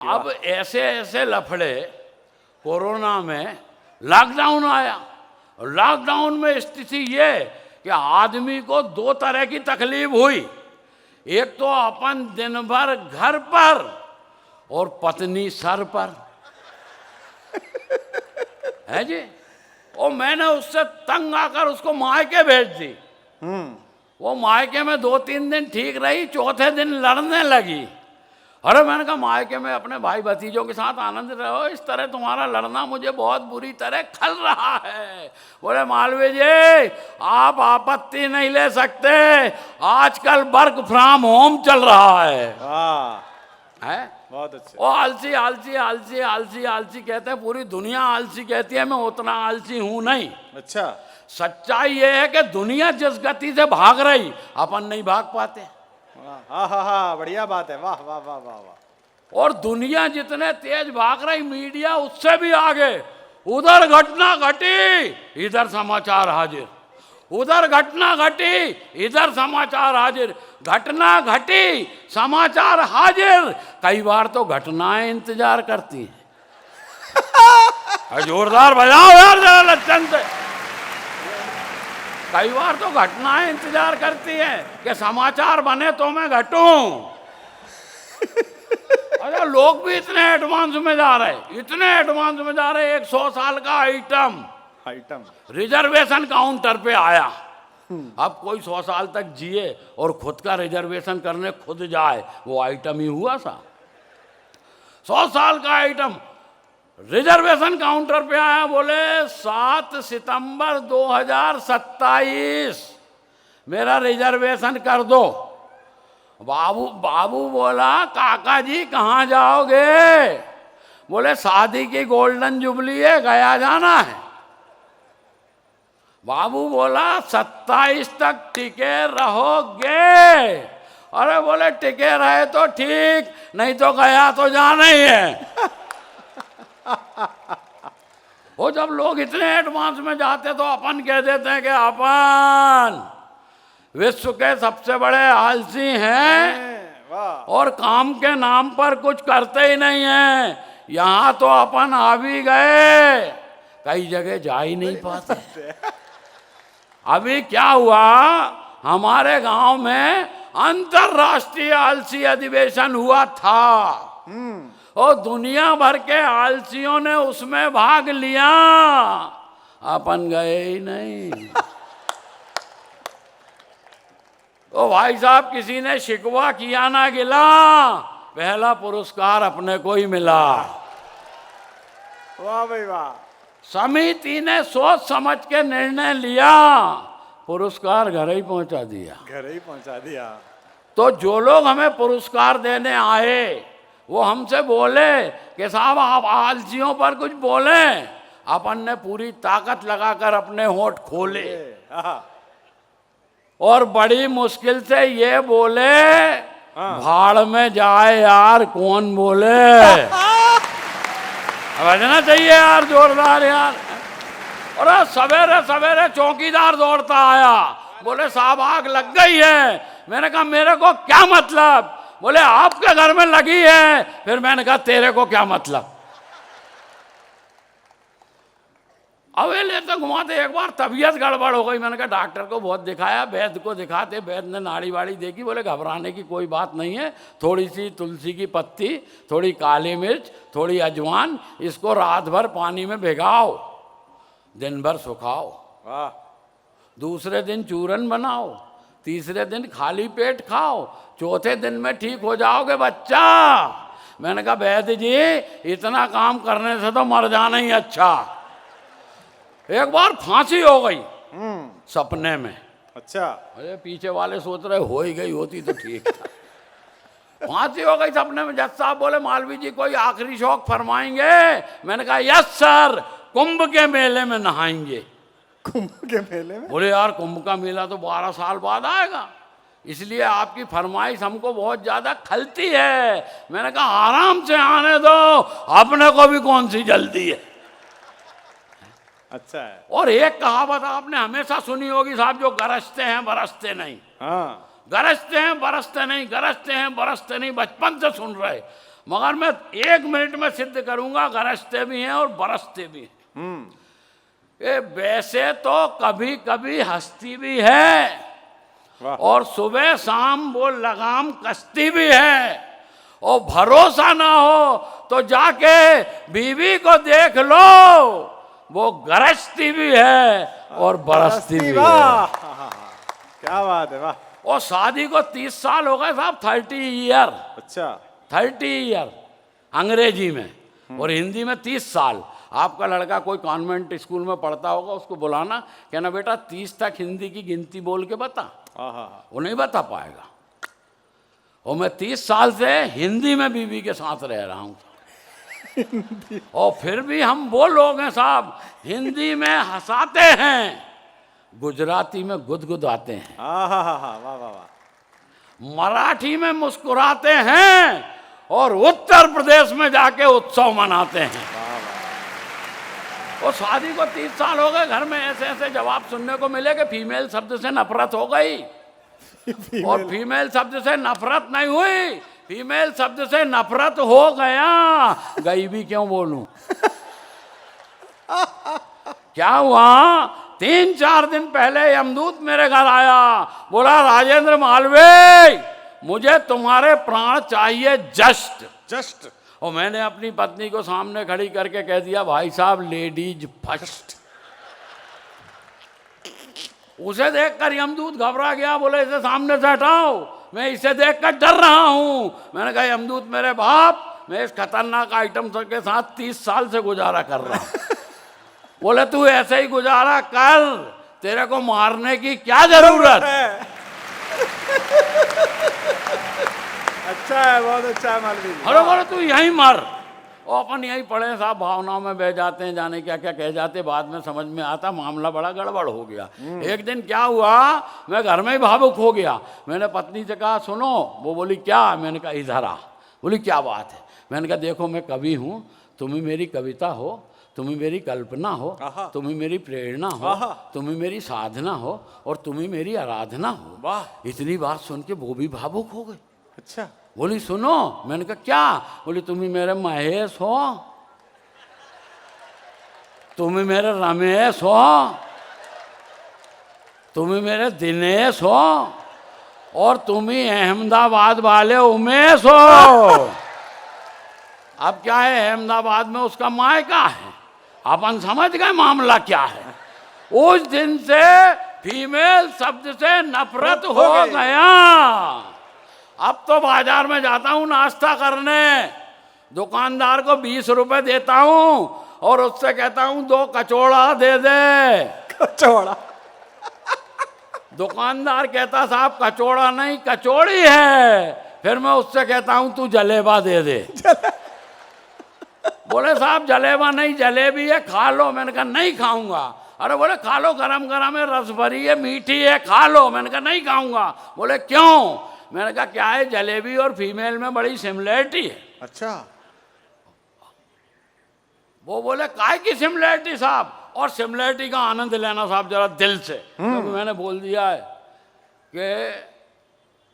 अब ऐसे ऐसे लफड़े, कोरोना में लॉकडाउन आया और लॉकडाउन में स्थिति ये कि आदमी को दो तरह की तकलीफ हुई। एक तो अपन दिन भर घर पर और पत्नी सर पर है जी। और मैंने उससे तंग आकर उसको मायके भेज दी। वो मायके में 2-3 दिन ठीक रही, चौथे दिन लड़ने लगी। अरे मैंने कहा मायके में अपने भाई भतीजों के साथ आनंद रहो, इस तरह तुम्हारा लड़ना मुझे बहुत बुरी तरह खल रहा है। बोले मालवीय जी आप आपत्ति नहीं ले सकते, आजकल वर्क फ्रॉम होम चल रहा है। है बहुत अच्छा। वो आलसी आलसी आलसी आलसी आलसी कहते हैं, पूरी दुनिया आलसी कहती है, मैं उतना आलसी हूं नहीं। अच्छा, सच्चाई ये है कि दुनिया जिस गति से भाग रही अपन नहीं भाग पाते। हाँ हाँ हाँ, बढ़िया बात है। वाह वाह वाह वाह वाह। और दुनिया जितने तेज भाग रही, मीडिया उससे भी आगे। उधर घटना घटी इधर समाचार हाजिर, उधर घटना घटी इधर समाचार हाजिर, घटना घटी समाचार हाजिर। कई बार तो घटनाएं इंतजार करती हैं। जोरदार बजाओ यार जरा लक्षण से। कई बार तो घटनाएं इंतजार करती हैं कि समाचार बने तो मैं घटूं। अरे लोग भी इतने एडवांस में जा रहे, इतने एडवांस में जा रहे। 100 साल का आइटम रिजर्वेशन काउंटर पे आया। अब कोई 100 साल तक जिए और खुद का रिजर्वेशन करने खुद जाए, वो आइटम ही हुआ सा। 100 साल का आइटम रिजर्वेशन काउंटर पे आया। बोले 7 सितंबर 2027 मेरा रिजर्वेशन कर दो। बाबू बोला काका जी कहाँ जाओगे? बोले शादी की गोल्डन जुबली है, गया जाना है। बाबू बोला 27 तक टिके रहोगे? अरे बोले टिके रहे तो ठीक, नहीं तो गया तो जाना ही है। वो जब लोग इतने एडवांस में जाते तो अपन कह देते हैं कि अपन विश्व के सबसे बड़े आलसी हैं और काम के नाम पर कुछ करते ही नहीं हैं। यहाँ तो अपन आ भी गए, कई जगह जा ही नहीं पाते। अभी क्या हुआ, हमारे गांव में अंतरराष्ट्रीय आलसी अधिवेशन हुआ था और दुनिया भर के आलसियों ने उसमें भाग लिया, अपन गए ही नहीं। तो भाई साहब किसी ने शिकवा किया ना गिला, पहला पुरस्कार अपने को ही मिला। वाह भाई वाह। समिति ने सोच समझ के निर्णय लिया, पुरस्कार घर ही पहुंचा दिया। घर ही पहुंचा दिया। तो जो लोग हमें पुरस्कार देने आए वो हमसे बोले कि साहब आप आलसियों पर कुछ बोले। अपन ने पूरी ताकत लगाकर अपने होंठ खोले और बड़ी मुश्किल से ये बोले भाड़ में जाए यार कौन बोले। बजना चाहिए यार जोरदार यार। और सवेरे सवेरे चौकीदार दौड़ता आया, बोले साहब आग लग गई है। मैंने कहा मेरे को क्या मतलब? बोले आपके घर में लगी है। फिर मैंने कहा तेरे को क्या मतलब? अवेले तो घुमाते, एक बार तबीयत गड़बड़ हो गई। मैंने कहा डॉक्टर को बहुत दिखाया, वैद्य को दिखाते, वैद्य ने नाड़ी वाड़ी देखी। बोले घबराने की कोई बात नहीं है, थोड़ी सी तुलसी की पत्ती, थोड़ी काली मिर्च, थोड़ी अजवान, इसको रात भर पानी में भिगाओ, दिन भर सुखाओ, दूसरे दिन चूरन बनाओ, तीसरे दिन खाली पेट खाओ, चौथे दिन में ठीक हो जाओगे बच्चा। मैंने कहा वैद्य जी इतना काम करने से तो मर जाना ही अच्छा। एक बार फांसी हो गई सपने में। अच्छा। अरे पीछे वाले सोच रहे हो ही गई होती तो ठीक था। फांसी हो गई सपने में। जज साहब बोले मालवीय जी कोई आखिरी शौक फरमाएंगे? मैंने कहा यस सर, कुंभ के मेले में नहाएंगे। कुंभ के मेले में? बोले यार कुंभ का मेला तो 12 साल बाद आएगा, इसलिए आपकी फरमाइश हमको बहुत ज्यादा खलती है। मैंने कहा आराम से आने दो, अपने को भी कौन सी जल्दी है। अच्छा है। और एक कहावत आपने हमेशा सुनी होगी साहब, जो गरजते हैं बरसते नहीं। हाँ। गरजते हैं बरसते नहीं, गरजते हैं बरसते नहीं, बचपन से सुन रहे। मगर मैं 1 मिनट में सिद्ध करूंगा, गरजते भी हैं और बरसते भी हैं। ये वैसे तो कभी कभी हंसती भी है वाह। और सुबह शाम वो लगाम कसती भी है, और भरोसा ना हो तो जाके बीवी को देख लो, वो गरजती भी है और बरसती भी है। वाह, क्या बात है, वाह। और शादी को 30 साल हो गए साहब, 30 ईयर। अच्छा, 30 ईयर अंग्रेजी में, और हिंदी में 30 साल। आपका लड़का कोई कॉन्वेंट स्कूल में पढ़ता होगा, उसको बुलाना, कहना बेटा 30 तक हिंदी की गिनती बोल के बता। वो नहीं बता पाएगा। और मैं 30 साल से हिंदी में बीवी के साथ रह रहा हूँ, और फिर भी हम वो लोग हैं साहब, हिंदी में हंसाते हैं, गुजराती में गुदगुदाते हैं, वाह वाह वाह, मराठी में मुस्कुराते हैं, और उत्तर प्रदेश में जाके उत्सव मनाते हैं। और शादी को 30 साल हो गए, घर में ऐसे ऐसे जवाब सुनने को मिले कि फीमेल शब्द से नफरत हो गई। और फीमेल शब्द से नफरत नहीं हुई, फीमेल शब्द से नफरत हो गया। गई भी क्यों बोलूं? क्या हुआ, 3-4 दिन पहले यमदूत मेरे घर आया, बोला राजेंद्र मालवीय, मुझे तुम्हारे प्राण चाहिए जस्ट जस्ट। और मैंने अपनी पत्नी को सामने खड़ी करके कह दिया, भाई साहब लेडीज फर्स्ट। उसे देखकर यमदूत घबरा गया, बोले इसे सामने से हटाओ, मैं इसे देखकर डर रहा हूं। मैंने कहा यमदूत मेरे बाप, मैं इस खतरनाक आइटम के साथ 30 साल से गुजारा कर रहा हूं। बोले तू ऐसे ही गुजारा कर, तेरे को मारने की क्या जरूरत है। अच्छा है, बहुत अच्छा है मालवीय जी। अरे बोले तू यहीं मर। और अपन यहीं पढ़े साहब, भावनाओं में बह जाते हैं, जाने क्या क्या कह जाते, बाद में समझ में आता मामला बड़ा गड़बड़ हो गया। एक दिन क्या हुआ, मैं घर में ही भावुक हो गया। मैंने पत्नी से कहा सुनो, वो बोली क्या? मैंने कहा इधर आ। बोली क्या बात है? मैंने कहा देखो मैं कवि हूँ, तुम ही मेरी कविता हो, तुम ही मेरी कल्पना हो, तुम ही मेरी प्रेरणा हो, तुम ही मेरी साधना हो, और तुम ही मेरी आराधना हो। वाह। इतनी बात सुन के वो भी भावुक हो गई। अच्छा, बोली सुनो। मैंने कहा क्या? बोली तुम ही मेरे महेश हो, तुम ही मेरे रमेश हो, तुम ही मेरे दिनेश हो, और तुम ही अहमदाबाद वाले उमेश हो। अब क्या है, अहमदाबाद में उसका मायका है, अपन समझ गए मामला क्या है। उस दिन से फीमेल शब्द से नफरत हो गया। अब तो बाजार में जाता हूँ नाश्ता करने, दुकानदार को 20 रुपए देता हूँ और उससे कहता हूँ 2 कचौड़ा दे दे। कचौड़ा? दुकानदार कहता साहब कचौड़ा नहीं कचौड़ी है। फिर मैं उससे कहता हूँ तू जलेबा दे दे। बोले साहब जलेबा नहीं जलेबी है, खा लो। मैंने कहा नहीं खाऊंगा। अरे बोले खा लो, गरम गरम है, रस भरी है, मीठी है, खा लो। मैंने कहा नहीं खाऊंगा। बोले क्यों? मैंने कहा क्या है, जलेबी और फीमेल में बड़ी सिमिलरिटी है। अच्छा। वो बोले काय की सिमिलरिटी साहब? और सिमिलरिटी का आनंद लेना साहब जरा दिल से, क्योंकि मैंने बोल दिया है कि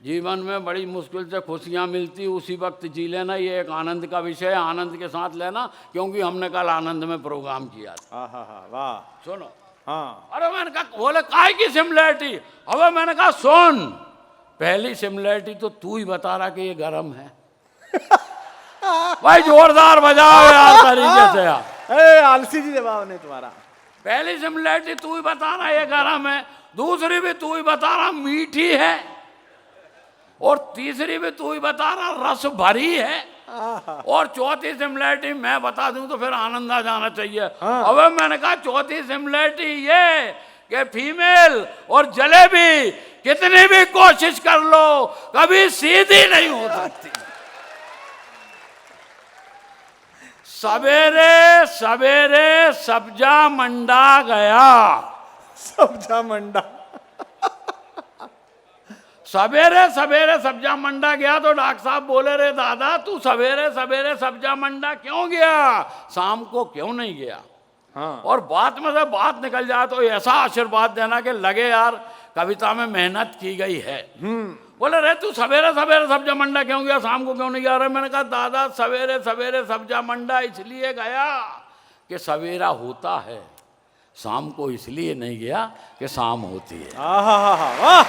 जीवन में बड़ी मुश्किल से खुशियां मिलती, उसी वक्त जी लेना, ये एक आनंद का विषय है, आनंद के साथ लेना, क्योंकि हमने कल आनंद में प्रोग्राम किया था। वाह। सुनो। हाँ। अरे मैंने कहा, बोले काय की सिमिलरिटी? अबे मैंने कहा सुन, पहली सिमिलरिटी तो तू ही बता रहा कि ये गर्म है। भाई जोरदार बजाओ यार तरीके से यार। अरे आलसी जी जवाब नहीं तुम्हारा। पहली सिमिलरिटी तू ही बता रहा ये गर्म है, दूसरी भी तू ही बता रहा मीठी है, और तीसरी भी तू ही बता रहा रस भरी है, और चौथी सिमिलरिटी मैं बता दूं तो फिर आनंद आ जाना चाहिए। अब मैंने कहा चौथी सिमिलरिटी ये कि फीमेल और जलेबी कितनी भी कोशिश कर लो कभी सीधी नहीं हो सकती। सवेरे सवेरे सब्जा मंडा गया। सब्जा मंडा? सवेरे सवेरे सब्जा मंडा गया तो डॉक्टर साहब बोले रे दादा तू सवेरे सवेरे सब्जा मंडा क्यों गया, शाम को क्यों नहीं गया? हाँ। और बात में से बात निकल जाए तो ऐसा आशीर्वाद देना कि लगे यार कविता में मेहनत की गई है। बोले रे तू सवेरे सवेरे सब्जा मंडा क्यों गया, शाम को क्यों नहीं गया? रहे मैंने कहा दादा सवेरे सवेरे सब्जा मंडा इसलिए गया कि सवेरा होता है, शाम को इसलिए नहीं गया कि शाम होती है। वाह,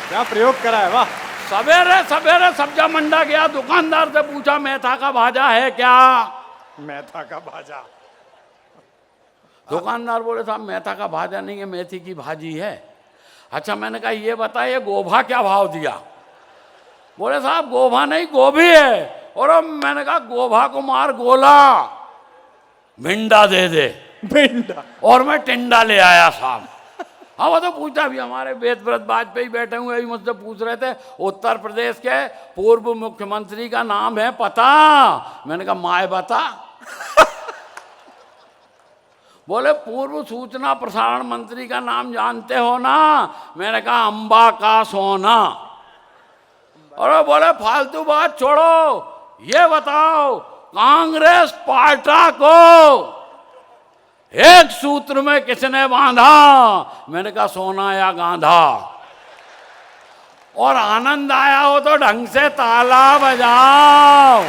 क्या प्रयोग करा है, वाह। सवेरे सवेरे सब्जा मंडा गया, दुकानदार से पूछा मेथा का भाजा है क्या? मेथा का भाजा। दुकानदार बोले साहब मेथा का भाजा नहीं है, मेथी की भाजी है। अच्छा, मैंने कहा ये बताइए गोभा क्या भाव दिया? बोले साहब गोभा नहीं गोभी है। और मैंने कहा गोभा को मार गोला, भिंडा दे दे। भिंडा। और मैं टिंडा ले आया साहब। हाँ वो तो पूछा भी, हमारे वेद व्रत वाजपेयी बैठे हुए अभी मुझसे पूछ रहे थे उत्तर प्रदेश के पूर्व मुख्यमंत्री का नाम है पता? मैंने कहा माए बता। बोले पूर्व सूचना प्रसारण मंत्री का नाम जानते हो ना? मैंने कहा अंबा का सोना। और बोले फालतू बात छोड़ो, ये बताओ कांग्रेस पार्टी को एक सूत्र में किसने बांधा? मैंने कहा सोना या गांधा। और आनंद आया हो तो ढंग से ताला बजाओ।